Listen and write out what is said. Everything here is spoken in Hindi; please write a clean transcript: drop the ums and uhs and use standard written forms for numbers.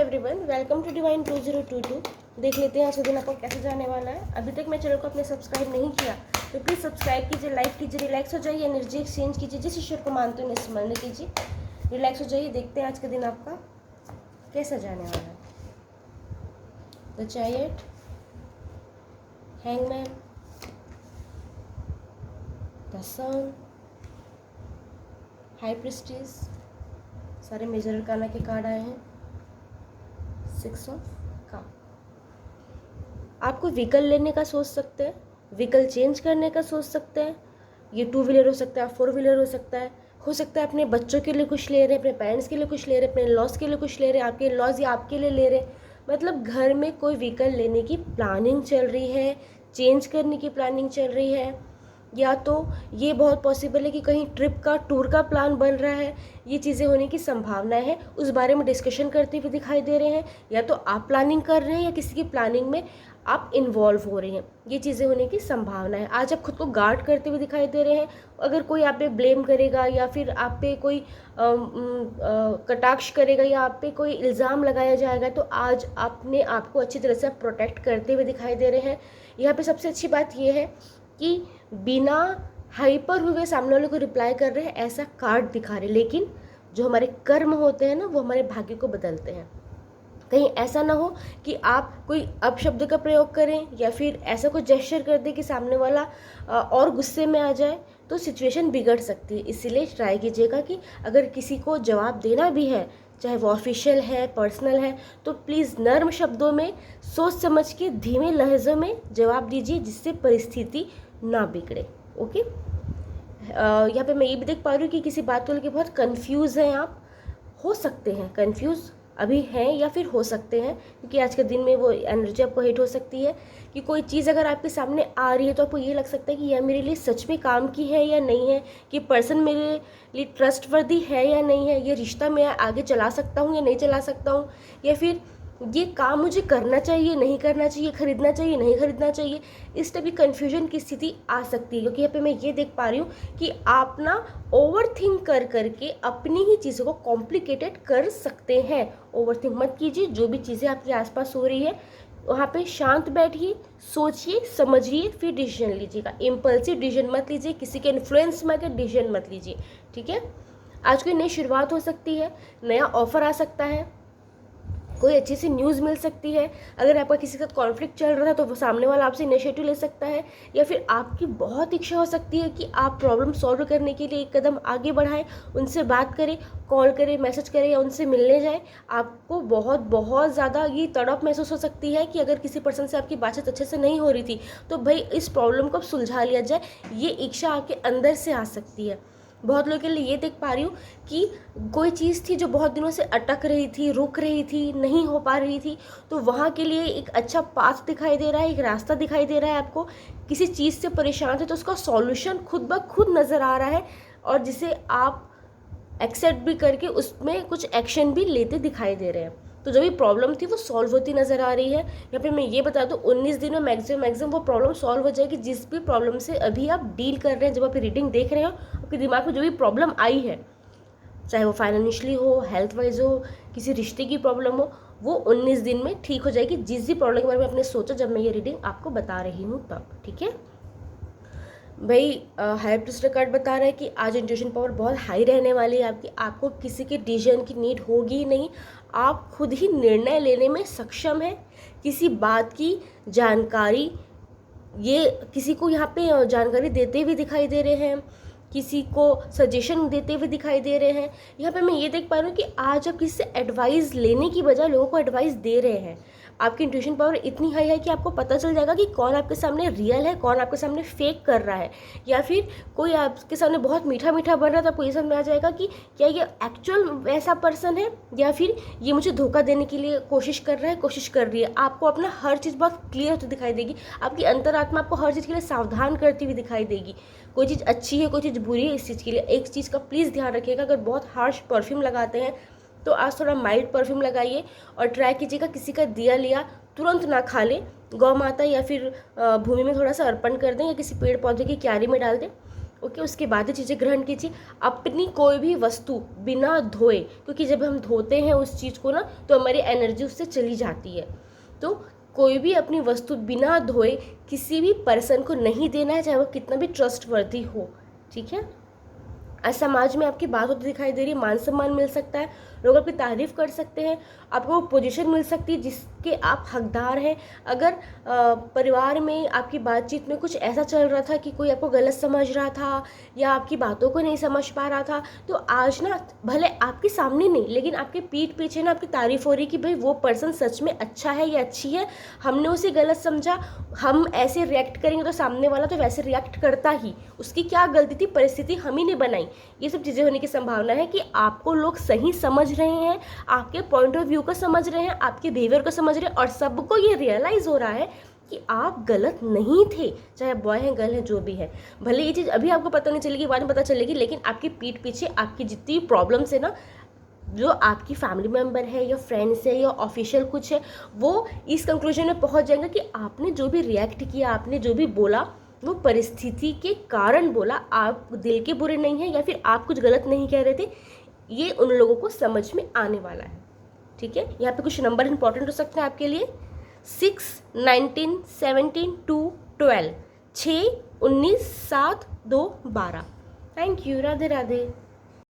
Everyone, welcome to divine 2022। देख लेते हैं आज का दिन आपको कैसे जाने वाला है। अभी तक मेरे चैनल को आपने सब्सक्राइब नहीं किया तो प्लीज़ सब्सक्राइब कीजिए, लाइक कीजिए, रिलैक्स हो जाइए, एनर्जी एक्सचेंज कीजिए, जिस ईश्वर को मानते हैं स्मरण कीजिए, रिलैक्स हो जाइए। देखते हैं आज का दिन आपका कैसा जाने वाला है। The chariot, hangman, the sun, high priestess, सारे मेजर अरकाना के कार्ड आए हैं। 6 ऑफ कप। आपको व्हीकल लेने का सोच सकते हैं, व्हीकल चेंज करने का सोच सकते हैं। ये 2 व्हीलर हो सकता है, 4 व्हीलर हो सकता है अपने बच्चों के लिए कुछ ले रहे हैं, अपने पेरेंट्स के लिए कुछ ले रहे हैं, अपने लॉस के लिए कुछ ले रहे हैं, आपके लॉस या आपके लिए ले रहे हैं। मतलब घर में कोई व्हीकल लेने की प्लानिंग चल रही है, चेंज करने की प्लानिंग चल रही है, या तो ये बहुत पॉसिबल है कि कहीं ट्रिप का, टूर का प्लान बन रहा है। ये चीज़ें होने की संभावनाएं हैं, उस बारे में डिस्कशन करते हुए दिखाई दे रहे हैं। या तो आप प्लानिंग कर रहे हैं या किसी की प्लानिंग में आप इन्वॉल्व हो रहे हैं। ये चीज़ें होने की संभावना है। आज आप खुद को गार्ड करते हुए दिखाई दे रहे हैं। अगर कोई आप पे ब्लेम करेगा या फिर आप पे कोई कटाक्ष करेगा या आप पे कोई इल्ज़ाम लगाया जाएगा तो आज अपने आप को अच्छी तरह से प्रोटेक्ट करते हुए दिखाई दे रहे हैं। यहाँ पे सबसे अच्छी बात यह है कि बिना हाइपर हुए सामने वाले को रिप्लाई कर रहे हैं, ऐसा कार्ड दिखा रहे। लेकिन जो हमारे कर्म होते हैं ना, वो हमारे भाग्य को बदलते हैं। कहीं ऐसा ना हो कि आप कोई अपशब्द का प्रयोग करें या फिर ऐसा कोई जेस्चर कर दे कि सामने वाला और गुस्से में आ जाए, तो सिचुएशन बिगड़ सकती है। इसीलिए ट्राई कीजिएगा कि अगर किसी को जवाब देना भी है, चाहे वो ऑफिशियल है, पर्सनल है, तो प्लीज़ नर्म शब्दों में, सोच समझ के, धीमे लहज़ों में जवाब दीजिए, जिससे परिस्थिति ना बिगड़े। ओके। यहाँ पे मैं ये भी देख पा रही हूँ कि किसी बात को लेकर बहुत कंफ्यूज हैं आप। हो सकते हैं कंफ्यूज अभी हैं या फिर हो सकते हैं, क्योंकि आज के दिन में वो एनर्जी आपको हिट हो सकती है कि कोई चीज़ अगर आपके सामने आ रही है तो आपको ये लग सकता है कि यह मेरे लिए सच में काम की है या नहीं है, कि पर्सन मेरे लिए ट्रस्टवर्दी है या नहीं है, ये रिश्ता मैं आगे चला सकता हूँ या नहीं चला सकता हूँ, या फिर ये काम मुझे करना चाहिए नहीं करना चाहिए, खरीदना चाहिए नहीं खरीदना चाहिए। इस टाइप की कन्फ्यूजन की स्थिति आ सकती है, क्योंकि यहाँ पे मैं ये देख पा रही हूँ कि आप ना ओवर थिंक कर करके अपनी ही चीज़ों को कॉम्प्लिकेटेड कर सकते हैं। ओवर थिंक मत कीजिए। जो भी चीज़ें आपके आसपास हो रही है वहाँ पे शांत बैठिए, सोचिए, समझिए, फिर डिसीजन लीजिएगा। इम्पल्सिव डिसीजन मत लीजिए, किसी के इन्फ्लुएंस में आकर डिसीजन मत लीजिए। ठीक है। आज कोई नई शुरुआत हो सकती है, नया ऑफर आ सकता है, कोई अच्छी सी न्यूज़ मिल सकती है। अगर आपका किसी के साथ कॉन्फ्लिक्ट चल रहा था तो वो सामने वाला आपसे इनिशिएटिव ले सकता है, या फिर आपकी बहुत इच्छा हो सकती है कि आप प्रॉब्लम सॉल्व करने के लिए एक कदम आगे बढ़ाएं, उनसे बात करें, कॉल करें, मैसेज करें या उनसे मिलने जाएं। आपको बहुत बहुत ज़्यादा ये तड़प महसूस हो सकती है कि अगर किसी पर्सन से आपकी बातचीत अच्छे से नहीं हो रही थी तो भाई इस प्रॉब्लम को अब सुलझा लिया जाए। ये इच्छा आपके अंदर से आ सकती है। बहुत लोगों के लिए ये देख पा रही हूँ कि कोई चीज़ थी जो बहुत दिनों से अटक रही थी, रुक रही थी, नहीं हो पा रही थी, तो वहाँ के लिए एक अच्छा पाथ दिखाई दे रहा है, एक रास्ता दिखाई दे रहा है। आपको किसी चीज़ से परेशान थे तो उसका सॉल्यूशन खुद ब खुद नज़र आ रहा है, और जिसे आप एक्सेप्ट भी करके उसमें कुछ एक्शन भी लेते दिखाई दे रहे हैं। तो जो भी प्रॉब्लम थी वो सॉल्व होती नज़र आ रही है। या फिर मैं ये बता दूँ 19 दिनों में मैक्सिमम वो प्रॉब्लम सॉल्व हो जाएगी। जिस भी प्रॉब्लम से अभी आप डील कर रहे हैं, जब आप रीडिंग देख रहे हो, आपके दिमाग में जो भी प्रॉब्लम आई है, चाहे वो फाइनेंशियली हो, हेल्थ वाइज हो, किसी रिश्ते की प्रॉब्लम हो, वो 19 दिन में ठीक हो जाएगी। जिस भी प्रॉब्लम के बारे में आपने सोचा, जब मैं ये रीडिंग आपको बता रही हूँ तब। ठीक है भाई। हाई प्रीस्टेस कार्ड बता रहा है कि आज इंट्यूशन पावर बहुत हाई रहने वाली है आपकी। आपको किसी के डिसीजन की नीड होगी ही नहीं, आप खुद ही निर्णय लेने में सक्षम हैं। किसी बात की जानकारी, ये किसी को यहाँ पे जानकारी देते हुए दिखाई दे रहे हैं, किसी को सजेशन देते हुए दिखाई दे रहे हैं। यहाँ पे मैं ये देख पा रही हूँ कि आज आप किसी से एडवाइस लेने की बजाय लोगों को एडवाइस दे रहे हैं। आपकी इंट्यूशन पावर इतनी हाई है कि आपको पता चल जाएगा कि कौन आपके सामने रियल है, कौन आपके सामने फेक कर रहा है, या फिर कोई आपके सामने बहुत मीठा मीठा बन रहा है तो आपको ये समझ में आ जाएगा कि क्या ये एक्चुअल वैसा पर्सन है या फिर ये मुझे धोखा देने के लिए कोशिश कर रहा है, कोशिश कर रही है। आपको अपना हर चीज़ बहुत क्लियर होती दिखाई देगी। आपकी अंतरात्मा आपको हर चीज़ के लिए सावधान करती हुई दिखाई देगी। कोई चीज़ अच्छी है, कोई चीज़ बुरी है, इस चीज़ के लिए एक चीज़ का प्लीज़ ध्यान रखिएगा। अगर बहुत हार्श परफ्यूम लगाते हैं तो आज थोड़ा माइल्ड परफ्यूम लगाइए, और ट्राई कीजिएगा किसी का दिया लिया तुरंत ना खा लें। गौ माता या फिर भूमि में थोड़ा सा अर्पण कर दें, या किसी पेड़ पौधे की क्यारी में डाल दें। ओके, उसके बाद ही चीज़ें ग्रहण कीजिए। अपनी कोई भी वस्तु बिना धोए, क्योंकि जब हम धोते हैं उस चीज़ को ना तो हमारी एनर्जी उससे चली जाती है। तो कोई भी अपनी वस्तु बिना धोए किसी भी पर्सन को नहीं देना है, चाहे वो कितना भी ट्रस्टवर्दी हो, ठीक है। आज समाज में आपकी बात होती दिखाई दे रही है, मान सम्मान मिल सकता है, लोग आपकी तारीफ़ कर सकते हैं, आपको वो पोजीशन मिल सकती है जिसके आप हकदार हैं। अगर परिवार में आपकी बातचीत में कुछ ऐसा चल रहा था कि कोई आपको गलत समझ रहा था या आपकी बातों को नहीं समझ पा रहा था, तो आज ना भले आपके सामने नहीं लेकिन आपके पीठ पीछे ना आपकी तारीफ़ हो रही कि भाई वो पर्सन सच में अच्छा है या अच्छी है, हमने उसे गलत समझा, हम ऐसे रिएक्ट करेंगे तो सामने वाला तो वैसे रिएक्ट करता ही, उसकी क्या गलती थी, परिस्थिति हम ही ने बनाई। ये सब चीज़ें होने की संभावना है कि आपको लोग सही समझ रहे हैं, आपके पॉइंट ऑफ व्यू को समझ रहे हैं, आपके बिहेवियर को समझ रहे हैं, और सबको ये रियलाइज़ हो रहा है कि आप गलत नहीं थे, चाहे बॉय हैं गर्ल हैं जो भी है। भले ये चीज़ अभी आपको पता नहीं चलेगी, बाद में पता चलेगी, लेकिन आपकी पीठ पीछे आपकी जितनी प्रॉब्लम्स है ना, जो आपकी फैमिली मेम्बर है या फ्रेंड्स है या ऑफिशियल कुछ है, वो इस कंक्लूजन में पहुंच जाएंगे कि आपने जो भी रिएक्ट किया, आपने जो भी बोला, वो परिस्थिति के कारण बोला, आप दिल के बुरे नहीं हैं या फिर आप कुछ गलत नहीं कह रहे थे। ये उन लोगों को समझ में आने वाला है, ठीक है। यहाँ पे कुछ नंबर इंपॉर्टेंट हो सकते हैं आपके लिए, 6, 19, 17, 2, 12, 6, 19, 7, 2, 12। Thank you, Radhe Radhe.